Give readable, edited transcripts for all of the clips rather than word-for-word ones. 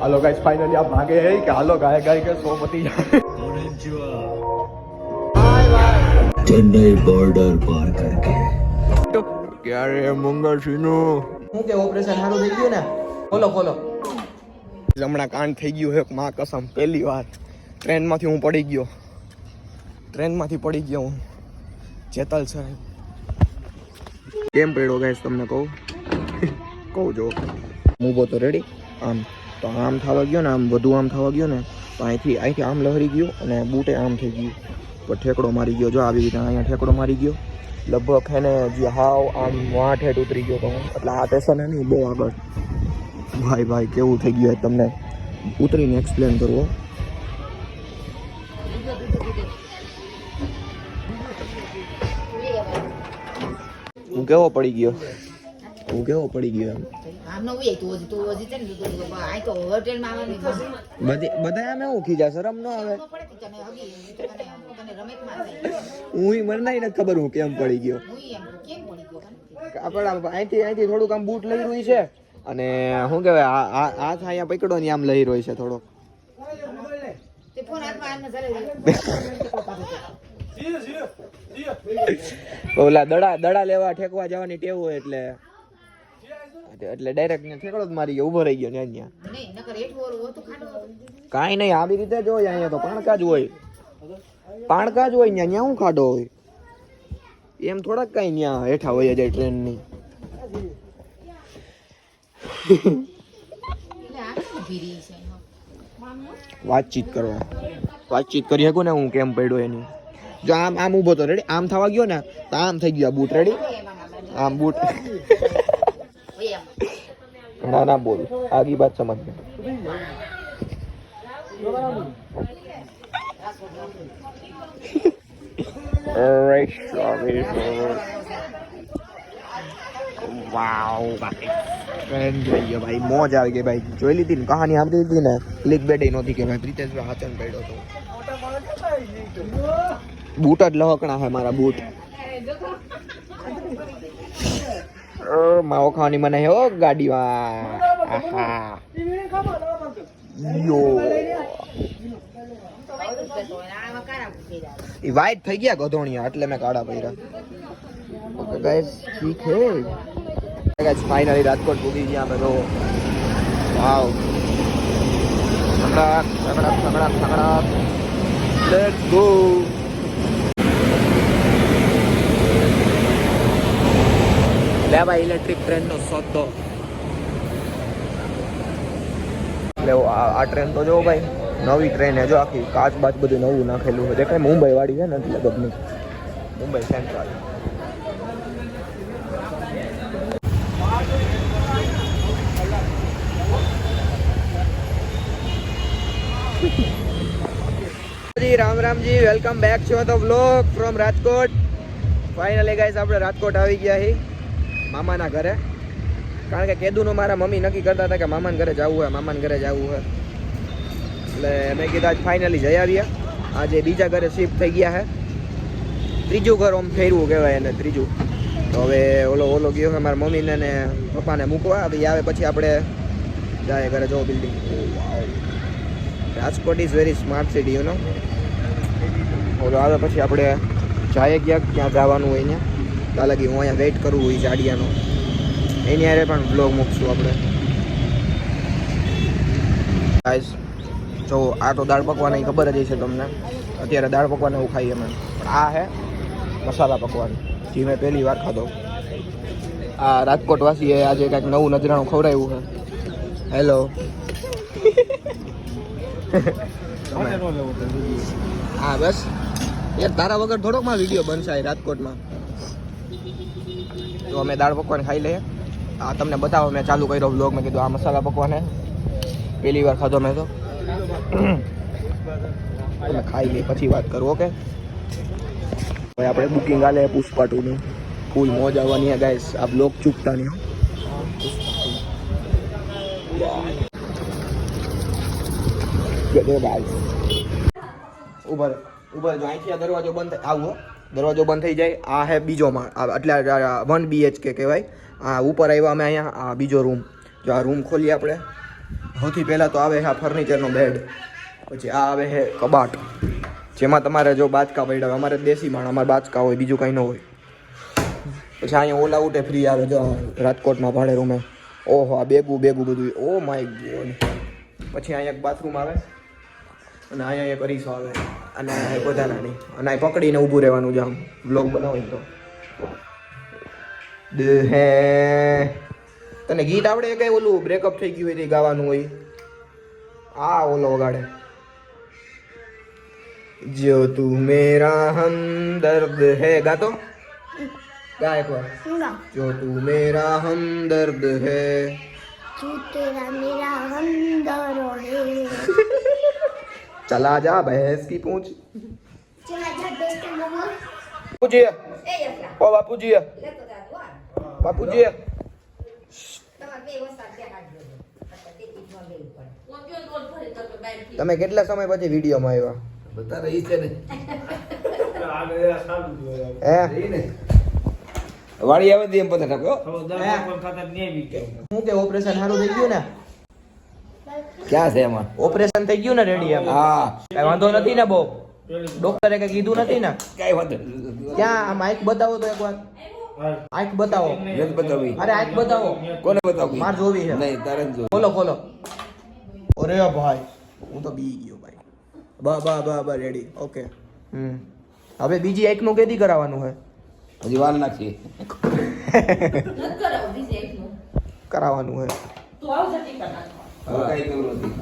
હાલો guys finally આ ભાગે હે કે હાલો ગાય ગાય કે 100 પતી જાય चेन्नई बॉर्डर पार करके ક્યારે મંગળસીનું હું કે ઓપરેશન સારું થઈ ગયું ને ખોલો હમણાં કાંડ થઈ ગયું હે માં કસમ પહેલી વાર ટ્રેનમાંથી હું પડી ગયો હું જેતલ સાહેબ કેમ પડ્યો ગાઈસ તમને કહું જો મૂવો તો રેડી આમ તો આમ થવા ગયો ને આમ બધું આમ થવા ગયો ને તો અહીંથી આમ લહરી ગયો અને બૂટે આમ થઈ ગયું તો ઠેકડો મારી ગયો જો આવી રીતે અહીંયા ઠેકડો મારી ગયો લગભગ હે ને જે હાવ આમ વાંઠ હેઠ ઉતરી ગયો તો હું એટલે આ ટેશન હે નહીં બહુ આગળ ભાઈ કેવું થઈ ગયું તમને ઉતરીને એક્સપ્લેન કરવો હું કેવો પડી ગયો એમ બધા આમ એવું ખીજા શરમ ન આવે હું મને નથી ખબર હું કેમ પડી ગયો આપણા અહીંથી થોડુંક આમ બૂટ લઈ રહ્યું છે અને શું કહેવાય હાથ અહીંયા પકડો ને આમ લઈ રહ્યો છે થોડોક ઓલા દડા લેવા ઠેકવા જવાની ટેવ હોય એટલે ડાયરેક્ટ ઠેકડો જ મારી ગયો ઉભો રહી ગયો ને કાંઈ નહીં આવી રીતે જ હોય અહીંયા તો પાણકા જ હોય ત્યાં શું ખાડો હોય એમ થોડાક કઈ ત્યાં હેઠા હોય જાય ટ્રેન ની વાતચીત કરી શકું ને હું કેમ પડ્યો એની જો આમ ઊભો તો રેડી આમ થવા ગયો ને તો આમ થઈ ગયો બૂટ રેડી આમ બૂટ ના બોલ આગી બાત સમજ વાવ ટ્રેન જોઈ ગયો ભાઈ મોજ આવી ગઈ ભાઈ જોઈ લીધી ને કહાની સાંભળી લીધી ને ક્લિક બેટ નહોતી કે ભાઈ પ્રિતેશભાઈ હાથન પડ્યો હતો બૂટ જ લહકણા હે મારા બૂટ માવો ખાવાની મને હે ઓ ગાડીમાં યો એ વાઈટ થઈ ગયા ગધોણિયા એટલે મેં કાળા પહેર્યા ઓકે ગાઈસ ઠીક હે ગાઈસ ફાઇનલી રાજકોટ પૂગી ગયા અમે તો વાવ સકડા લેટ્સ ગો લે ભાઈ ઇલેક્ટ્રિક ટ્રેન નો સોદો એટલે આ ટ્રેન તો જો ભાઈ નવી ટ્રેન હે જો આખી કાચ બાચ બધું નવું નાખેલું છે દેખાય મુંબઈ વાળી છે ને એટલે બધું Mumbai central Ramji welcome back છો તો vlog from Rajkot finally guys આપણે રાજકોટ આવી ગયા હી મામાના ઘરે કારણ કે કેદુનો મારા મમ્મી નક્કી કરતા હતા કે મામાના ઘરે જવું હોય એટલે મેં કીધું આજ ફાઇનલી જઈ આવ્યા આજે બીજા ઘરે શિફ્ટ થઈ ગયા છે ત્રીજું ઘર આમ ફેરવું કહેવાય એને ત્રીજું તો હવે ઓલો ગયો છે મારા મમ્મીને ને પપ્પાને મૂકવા હવે આવે પછી આપણે જાય ઘરે જો building Rajkot is very smart city you know ઓલો આવે પછી આપણે જાય ક્યાં જવાનું હોય ને ત્યાં લગી હું અહીંયા વેઇટ કરવું હોય જાડિયાનો એની હારે પણ બ્લોગ મૂકશું આપણે ગાઈસ જો આ તો દાળ પકવાન ખબર જ છે તમને અત્યારે દાળ પકવાન એવું ખાઈએ અમે આ હે મસાલા પકવાન જે મેં પહેલી વાર ખાધો આ રાજકોટ વાસીએ આજે કંઈક નવું નજરાણું ખવડાવ્યું છે હેલો હા બસ યાર તારા વગર થોડોક માં વિડીયો બનશે રાજકોટમાં તો અમે દાળ પકવાન ખાઈ લઈએ આ તમને બતાવો મેં ચાલુ કર્યો વ્લોગ મેં કીધું આ મસાલા પકવાન હે પહેલી વાર ખાધો મેં તો તમે ખાઈ લઈએ પછી વાત કરું ઓકે ભાઈ આપણે બુકિંગ આલે પુષ્પા 2 ની ફૂલ મોજ આવવાની છે ગાઈસ આ બ્લોગ ચૂકતા નહીં ઉભર જો અહીંથી દરવાજો બંધ આવો દરવાજો બંધ થઈ જાય આ હે બીજો માળ એટલે 1 BHK કહેવાય આ ઉપર આવ્યા અમે અહીંયા આ બીજો રૂમ જો આ રૂમ ખોલીએ આપણે સૌથી પહેલાં તો આવે છે આ ફર્નિચરનો બેડ, પછી આ આવે છે કબાટ, જેમાં તમારે જો બાચકા પડ્યા હોય, અમારે દેશી માણ, અમારે બાચકા હોય, બીજું કંઈ ન હોય. પછી અહીંયા ઓલ આઉટ ફ્રી આવે, જો રાજકોટમાં ભાડે રૂમે. ઓહો, આ બેગું બધું, ઓ માય ગોડ. પછી અહીંયા એક બાથરૂમ આવે, અને અહીંયા એક અરીસો આવે, અને બધાના નહીં, અને અહીં પકડીને ઊભું રહેવાનું છે આમ બ્લોગ બનાવો તો. હે તને ગીત આવડે કઈ? ઓલું બ્રેકઅપ થઈ ગયું હોય તે ગાવાનું હોય. આ ઓલો વગાડે, જો તું મેરા હમદર્દ હે. ગાતો ગા એકવાર. જો તું મેરા હમદર્દ હે, तू तेरा मेरा हमदर्द है. चला जा भैंस की पूंछ. चला जा बेटे मम्मा. बापूजी, ओ बापूजी, बापूजी. તમે કેટલા સમય પછી વિડીયોમાં આવ્યા? બતારે ઈ છે ને. હે વાડી આવે એમ પતા ઠાકો. હું કે ઓપરેશન સારું થઈ ગયું ને? ક્યાં છે એમાં? ઓપરેશન થઈ ગયું ને રેડી? એમ હા, કઈ વાંધો નથી ને? બહુ ડોક્ટરે કઈ કીધું નથી ને? કઈ વાત ક્યાં આમ આંખ બતાવો તો એકવાર. આંખ બતાવો. નથી બતાવી. અરે આંખ બતાવો. કોને બતાવી? માર જોવી છે. નહીં, તારે જ જોવી. ખોલો ખોલો. અરે ભાઈ, હું તો બી ગયો ભાઈ. બા રેડી. ઓકે. હવે બીજી આંખ નું કેદી કરાવવાનું છે? હજી વાર નાખી. કરાવવાનું છે. હવે કઈ કરવું નથી.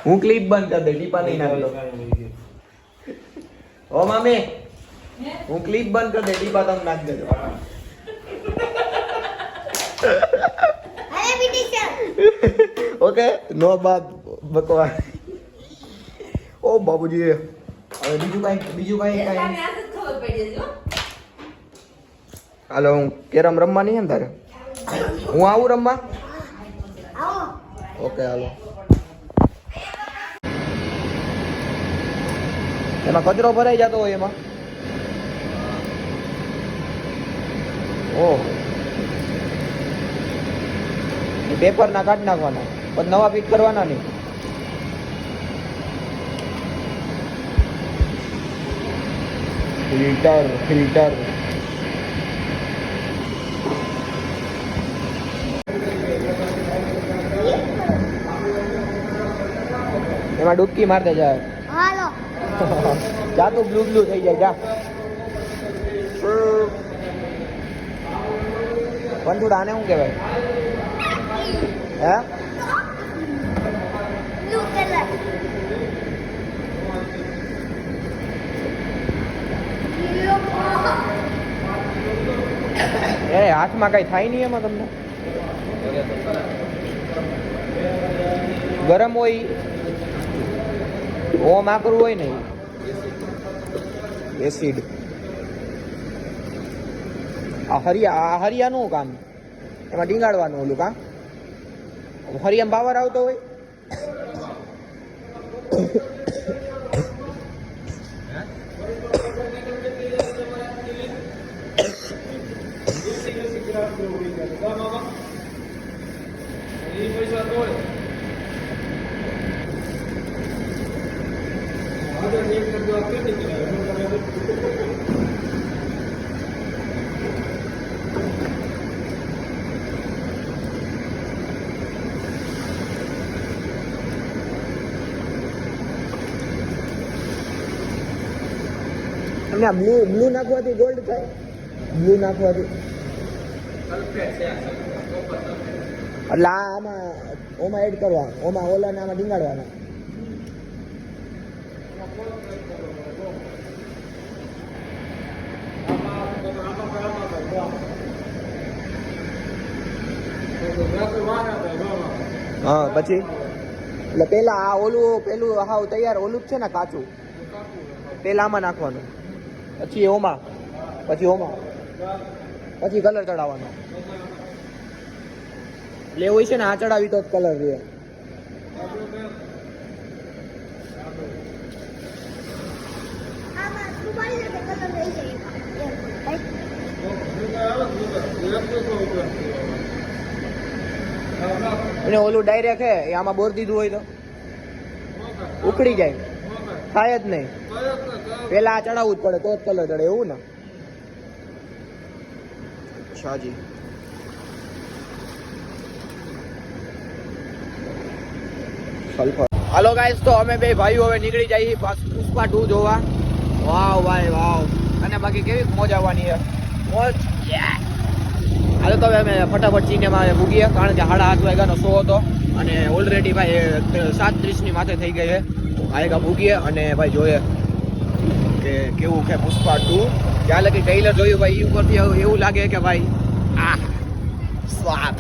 હું ક્લિપ બંધ કરી દે, ટીપા નહીં નાખતો. ઓ મામી, હું ક્લિપ બંધ કરી દે, ટીપા તમે નાખ દેજો. अरे बेटी चल. ઓકે, નો બાત બકવાસ. ઓ બાબુજી, હવે બીજું કઈ હાલો, હું કેરમ રમવા નહીં તારે? હું આવું રમવા? आओ. ઓકે હાલો. એમાં કચરો ભરાઈ જતો હોય એમાં. ઓહ, પેપર ના કાઢી નાખવાના, પણ નવા ફિટ કરવાના નહીં. ફિલ્ટર એમાં ડૂબકી મારતે જાય. हेलो. જા તું બ્લુ થઈ જાય, જા. પંદુડા આને શું કહેવાય? હે? Blue colour. એ હાથમાં કઈ થાય નહીં એમાં તમને? ગરમ હોય ઓમ આકરું હોય ને એસિડ. આ હરિયાનું કામ એમાં ડીંગાડવાનું ઓલું કામ. હરિયામાં પાવર આવતો હોય. અને આ બ્લુ નાખવાથી ગોલ્ડ થાય? બ્લુ નાખવાથી એટલે આમાં ઓમાં એડ કરવા, ઓમાં ઓલા આમાં ડીંગાડવાના. હા, પછી એટલે પેલા આ પેલું હાવ તૈયાર ઓલું જ છે ને કાચું, પેલા આમાં નાખવાનું, પછી ઓમાં, પછી કલર ચડાવવાનો. એટલે એવું છે ને, આ ચડાવી તો કલર રહે. આમાં સુપારી દે કલર રહી જાય. અને ઓલું ડાયરેક્ટ હે એ આમાં બોર દીધું હોય તો ઉખડી જાય, થાય જ નહીં. પેલા આ ચડાવવું જ પડે તો જ કલર ચડે એવું ને. શાજી હાલો ગાઈસ, તો અમે બે ભાઈઓ હવે નીકળી જઈએ પુષ્પા 2 જોવા. વાવ ભાઈ વાવ. અને બાકી કેવી મોજ આવવાની છે, મોજ. હાલો તો હવે અમે ફટાફટ સિનેમા મૂકીએ, કારણ કે 7:30 વાગ્યાનો શો હતો અને ઓલરેડી ભાઈ 7:30 ની માથે થઈ ગઈ છે. આગા મૂકીએ અને ભાઈ જોઈએ કે કેવું છે પુષ્પા 2. જ્યાં લગી ટ્રેલર જોયું ભાઈ એ ઉપરથી એવું લાગે કે ભાઈ આ સ્વાદ.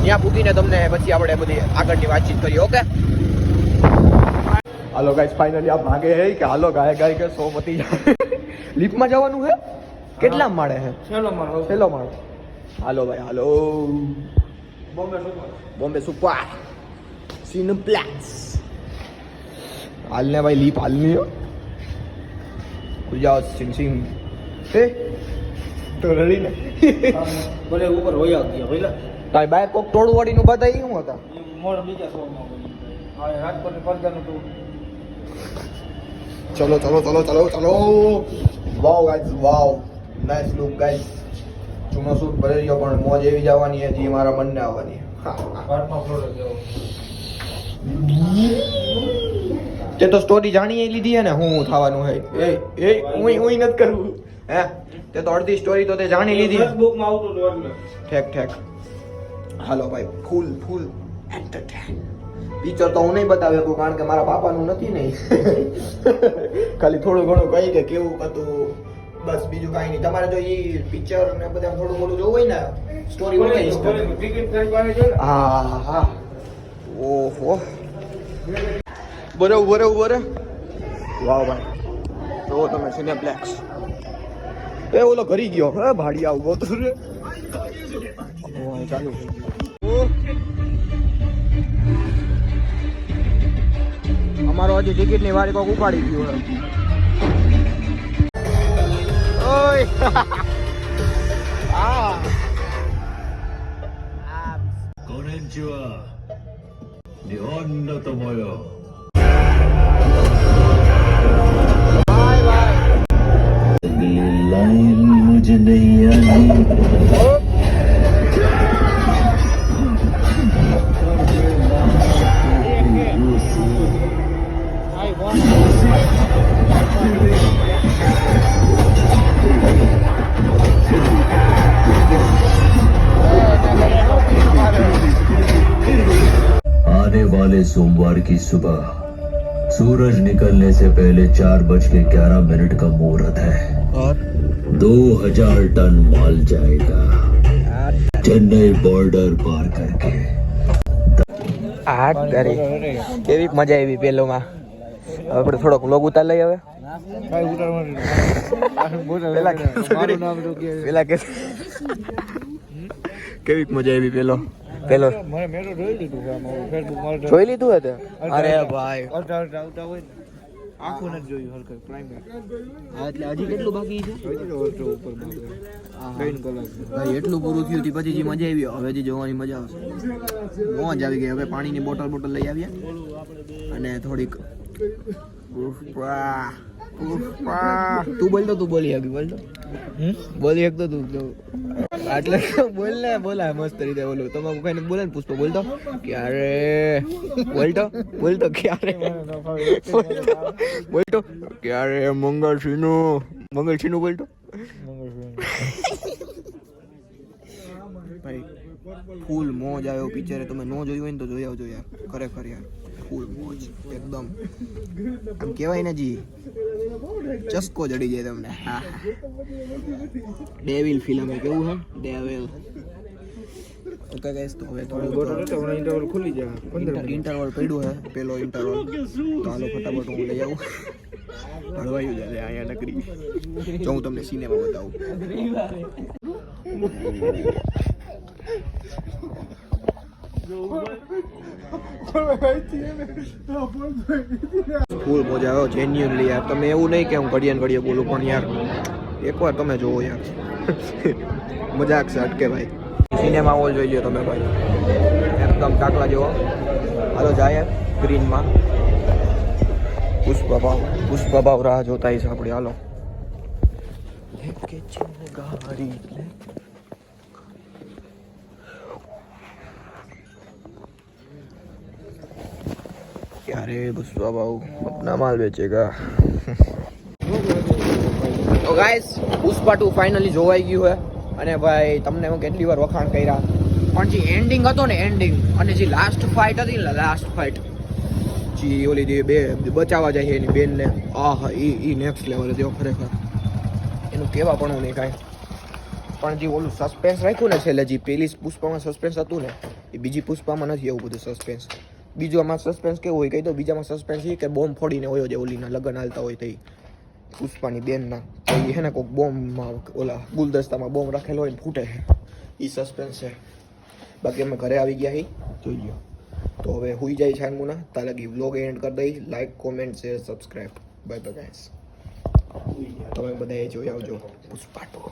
ત્યાં પૂકીને તમને પછી આપણે બધી આગળની વાતચીત કરીએ. ઓકે હાલો ગાઈસ, ફાઇનલી આ ભાગે હે કે હાલો ગાય ગાય કે 100 મતી જાય. લિફ્ટમાં જવાનું છે, કેટલા માળે છે? છેલ્લો માળ. હાલો ભાઈ હાલો. Bombay super cineplex. હાલને ભાઈ લીપ હાલની ગુજરાત સિંગ સિંગ હે તો રડી ને બોલે ઉપર હોય ગયા પેલા તાઈ બાય કોક ટોળું વાળીનું બતાઈ શું હતા મોર બીજા શોમાં હા રાજકોટ પડદાનું તો ચલો ચલો ચલો ચલો ચલો. વાવ ગાઈસ વાવ, નાઇસ લુક ગાઈસ. ચૂનો સૂટ ભરી ગયો પણ મોજ એવી જવાની છે જે મારા મનને આવવાની. ઘરમાં ફ્લોર જેવો તે તો સ્ટોરી જાણી લીધી હે ને હું થવાનું હે. એ હું નથી કરવું હે, તે તો અડધી સ્ટોરી તો તે જાણી લીધી. ફેસબુક માં આવતું હતું એટલે ઠેક ઠેક. હાલો ભાઈ ફૂલ ફૂલ એન્ટરટેન. પિક્ચર તો હું નહીં બતાવી શકું કારણ કે મારા પાપાનું નથી નહીં. ખાલી થોડું ઘણું કહી કે કેવું હતું બસ, બીજું કાંઈ નહીં. તમારે જો એ પિક્ચર ને બધા થોડું ઘણું જોવું હોય ને સ્ટોરી બતાવીશ. ટિકિટ ખરીદવાની છે ને હા હા. ઓહો બરોબર બરોબર. વાવ ભાઈ જો તમે સિનેપ્લેક્સ. એ ઓલો ઘરી ગયો હે ભાડી આવું ગોતું રે. ચાલુ અમારો હજી ટિકિટ ની વારી કોક ઉપાડી ગયું હે. ઓય આ Konnichiwa. Nihon no tomoyo. Bye bye. अगली लाइन मुझे नहीं आनी. आने वाले सोमवार की सुबह सूरज निकलने से पहले 4:11 का मुहूर्त है और 2000 टन माल जाएगा चेन्नई बॉर्डर पार करके. આ તારી કેવી મજા આવી પેલોમાં. આપણે થોડોક વ્લોગ ઉતાર લઈએ હવે. કાઈ ઉતારવાનું પેલા કે કેવી મજા આવી પેલો પેલો મને મેં તો જોઈ લીધું છે આમાં ફેસબુક માં જોઈ લીધું હતું. અરે ભાઈ આવતા હોય આખું નથી જોયું હલકર પ્રાઇમર એટલે હજી કેટલું બાકી છે ઉપર ભાઈ 3 કલાક ભાઈ? એટલું પૂરું થયું હતી પછી જે મજા આવી હવે જે જોવાની મજા આવશે. મોજ આવી ગઈ. હવે પાણીની બોટલ લઈ આવ્યા અને થોડીક પુષ્પા પુષ્પા. તું બોલ તો તું બોલી હકી બોલ તો બોલી હક તો તું એટલે બોલ ને બોલાય મસ્ત રીતે બોલું. તમારું કઈ નથી બોલે ને પુષ્પા બોલ તો ક્યારે બોલ તો ક્યારે બોલ તો ક્યારે મંગળસીનું બોલ તો ભાઈ. ફૂલ મોજ આવ્યો પિક્ચરે. તમે નો જોયું હોય ને તો જોઈ આવજો યાર, ખરેખર યાર ફૂલ મોજ એકદમ. આમ કહેવાય ને જી ચસ્કો જડી જાય તમને. હા ડેવિલ ફિલ્મ એ કેવું છે ડેવિલ. ઓકે ગાઈસ, તો હવે થોડું ઇન્ટરવલ ખુલી જાય 15 ઇન્ટરવલ પડ્યું છે. પેલો ઇન્ટરવલ તો હાલો ફટાફટ હું લઈ આવું. હળવાયું જાય અહીંયા નકરી. જો હું તમને સિનેમા બતાવું. ફૂલ મજા આવ્યો જેન્યુઅનલી યાર. તમે એવું નહીં કે હું ઘડીએ બોલું પણ યાર એકવાર તમે જોવો યાર. મજાક છે અટકે ભાઈ. સિનેમા હોલ જોઈ લો તમે ભાઈ, એકદમ કાકલા જેવો. હાલો જાય ગ્રીનમાં. પુષ્પભાવ રાહ જોતા છે આપણે. હાલો લેકે ચિનગારી લે. ક્યારે પુષ્પભાવ अपना माल बेचेगा. તો ગાઈસ પુષ્પા 2 ફાઇનલી જોવાઈ ગયું હે. અને ભાઈ તમને હું કેટલી વાર વખાણ કર્યા, પણ જે એન્ડિંગ હતો ને એન્ડિંગ, અને જે લાસ્ટ ફાઇટ હતી ને લાસ્ટ ફાઇટ, જે ઓલી જે બે બચાવવા જાય છે એની બેનને, આહા ઈ નેક્સ્ટ લેવલ હતો ખરેખર. એનું કહેવા પણ નહીં કાંઈ. પણ જે ઓલું સસ્પેન્સ રાખ્યું ને છેલ્લે, જે પેલી પુષ્પામાં સસ્પેન્સ હતું ને, એ બીજી પુષ્પામાં નથી એવું બધું સસ્પેન્સ. બીજામાં સસ્પેન્સ કેવું હોય કહી દો. બીજામાં સસ્પેન્સ એ કે બોમ્બ ફોડીને હોય જે ઓલીના લગ્ન હાલતા હોય તે પુષ્પાની બેનના, તો એ હે ને કોઈક બોમ્બમાં ઓલા ગુલદસ્તામાં બોમ્બ રાખેલો હોય ને ફૂટે છે, એ સસ્પેન્સ છે. બાકી અમે ઘરે આવી ગયા જોઈ લો. તો હવે હુઈ જાય છે મુના ત્યાં લગી વ્લોગ એન્ડ કરી દઈ. Like, comment, share, subscribe. Bye bye guys. તમે બધાએ જોઈ આવજો પુષ્પા 2.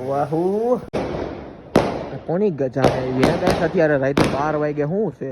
વાહુ કોની ગજા હે યાર. અત્યારે રાતે 12 વાગે શું છે?